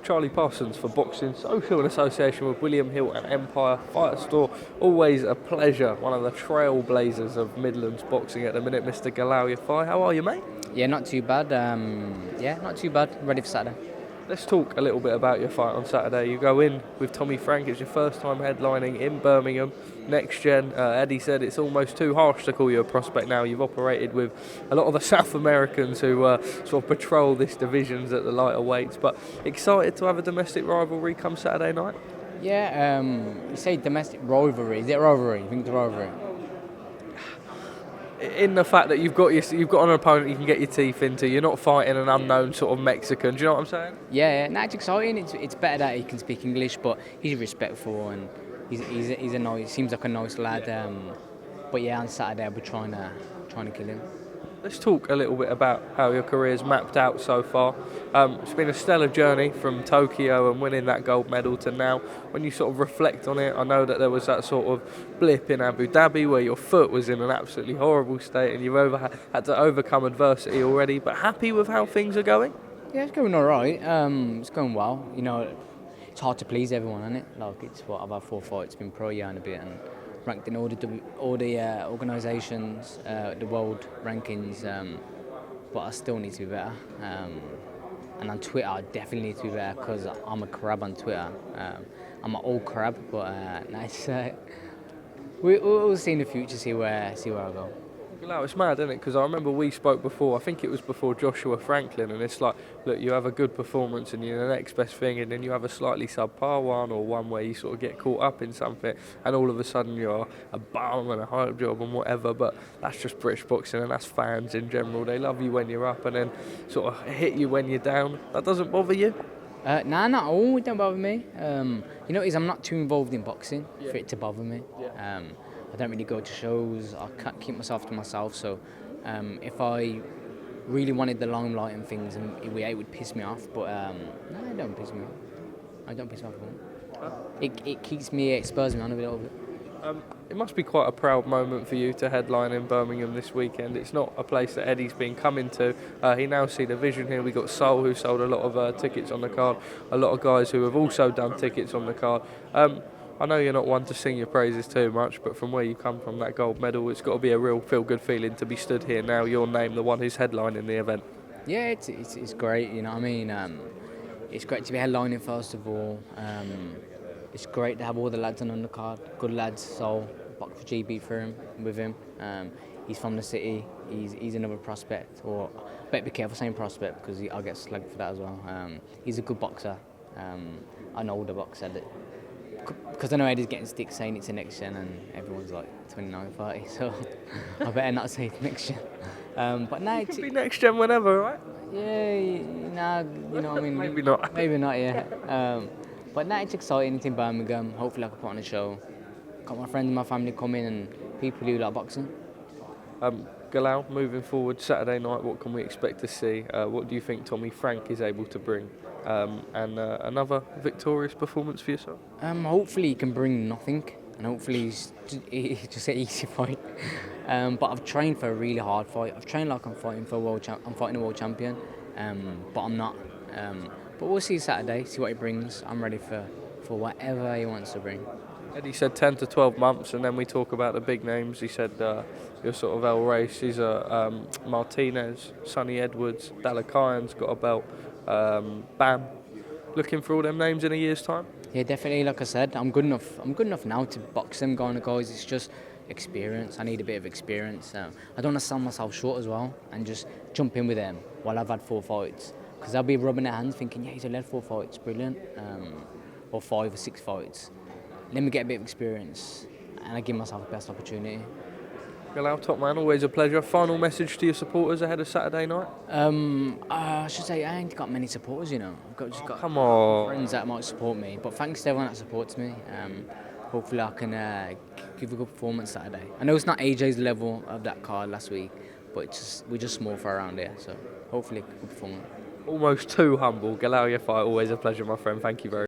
Charlie Parsons for Boxing Social in association with William Hill and Empire Fight Store. Always a pleasure. One of the trailblazers of Midlands boxing at the minute, Mr. Galal Yafai. How are you, mate? Yeah, not too bad. Not too bad. Ready for Saturday. Let's talk a little bit about your fight on Saturday. You go in with Tommy Frank. It's your first time headlining in Birmingham. NXT Gen. Eddie said it's almost too harsh to call you a prospect now. You've operated with a lot of the South Americans who sort of patrol this divisions at the lighter weights. But excited to have a domestic rivalry come Saturday night? Yeah, you say domestic rivalry. Is it rivalry? You think it's rivalry? In the fact that you've got an opponent you can get your teeth into, you're not fighting an unknown sort of Mexican. Do you know what I'm saying? Yeah. No, it's exciting. It's better that he can speak English, but he's respectful and he's a nice. Seems like a nice lad. But yeah, on Saturday I'll be trying to kill him. Let's talk a little bit about how your career's mapped out so far. It's been a stellar journey from Tokyo and winning that gold medal to now. When you sort of reflect on it, I know that there was that sort of blip in Abu Dhabi where your foot was in an absolutely horrible state and you've had to overcome adversity already, but happy with how things are going? Yeah, it's going all right. It's going well. You know, it's hard to please everyone, isn't it? Like, I've had 4 fights, been pro year and a bit, and ranked in all the organisations, the world rankings, but I still need to be better. And on Twitter, I definitely need to be better because I'm a crab on Twitter. I'm an old crab, but nice. We'll see in the future, see where I go. Well, it's mad, isn't it? Because I remember we spoke before, I think it was before Joshua Franklin, and it's like, look, you have a good performance and you're the next best thing, and then you have a slightly subpar one or one where you sort of get caught up in something, and all of a sudden you're a bum and a hype job and whatever, but that's just British boxing and that's fans in general. They love you when you're up and then sort of hit you when you're down. That doesn't bother you? Nah, not at all. It don't bother me. You know, I'm not too involved in boxing for it to bother me. Yeah. I don't really go to shows. I can't keep myself to myself. So, if I really wanted the limelight and things, it would piss me off. But no, it don't piss me off. I don't piss me off at all. It keeps me, it spurs me on a little bit. It must be quite a proud moment for you to headline in Birmingham this weekend. It's not a place that Eddie's been coming to. He now sees the vision here. We got Sol, who sold a lot of tickets on the card. A lot of guys who have also done tickets on the card. I know you're not one to sing your praises too much, but from where you come from, that gold medal, it's got to be a real feel-good feeling to be stood here now, your name, the one who's headlining the event. Yeah, it's great, you know what I mean? It's great to be headlining, first of all. It's great to have all the lads on the card, good lads, so box for GB for him, with him. He's from the city, he's another prospect, or I better be careful saying prospect because I'll get slagged for that as well. He's a good boxer, an older boxer, because I know Eddie's getting sticks saying it's a NXT Gen and everyone's like 29, 30, so I better not say it's NXT Gen. But no, it could be NXT Gen whenever, right? Yeah, you know what I mean? Maybe not. Maybe not, yeah. But now it's exciting, it's in Birmingham. Hopefully I can put on a show. Got my friends and my family coming and people who like boxing. Galal, moving forward, Saturday night, what can we expect to see? What do you think Tommy Frank is able to bring? And another victorious performance for yourself? Hopefully he can bring nothing, and hopefully he's just an easy fight. But I've trained for a really hard fight. I've trained like I'm fighting a world champion, but I'm not. But we'll see Saturday, see what he brings. I'm ready for whatever he wants to bring. Eddie said 10 to 12 months, and then we talk about the big names. He said your sort of El Race, he's Martinez, Sonny Edwards, Dalakayan's got a belt, Bam. Looking for all them names in a year's time? Yeah, definitely. Like I said, I'm good enough now to box them guys. It's just experience. I need a bit of experience. I don't want to sell myself short as well and just jump in with them while I've had 4 fights. Because they'll be rubbing their hands thinking, yeah, he's only had 4 fights, brilliant. Or 5 or 6 fights. Let me get a bit of experience and I give myself the best opportunity. Galal, top man, always a pleasure. Final message to your supporters ahead of Saturday night? I should say I ain't got many supporters, you know. I've just got come on. Friends that might support me. But thanks to everyone that supports me. Hopefully I can give a good performance Saturday. I know it's not AJ's level of that card last week, but we're just small for around here. So hopefully a good performance. Almost too humble. Galal Yafai, always a pleasure, my friend. Thank you very much.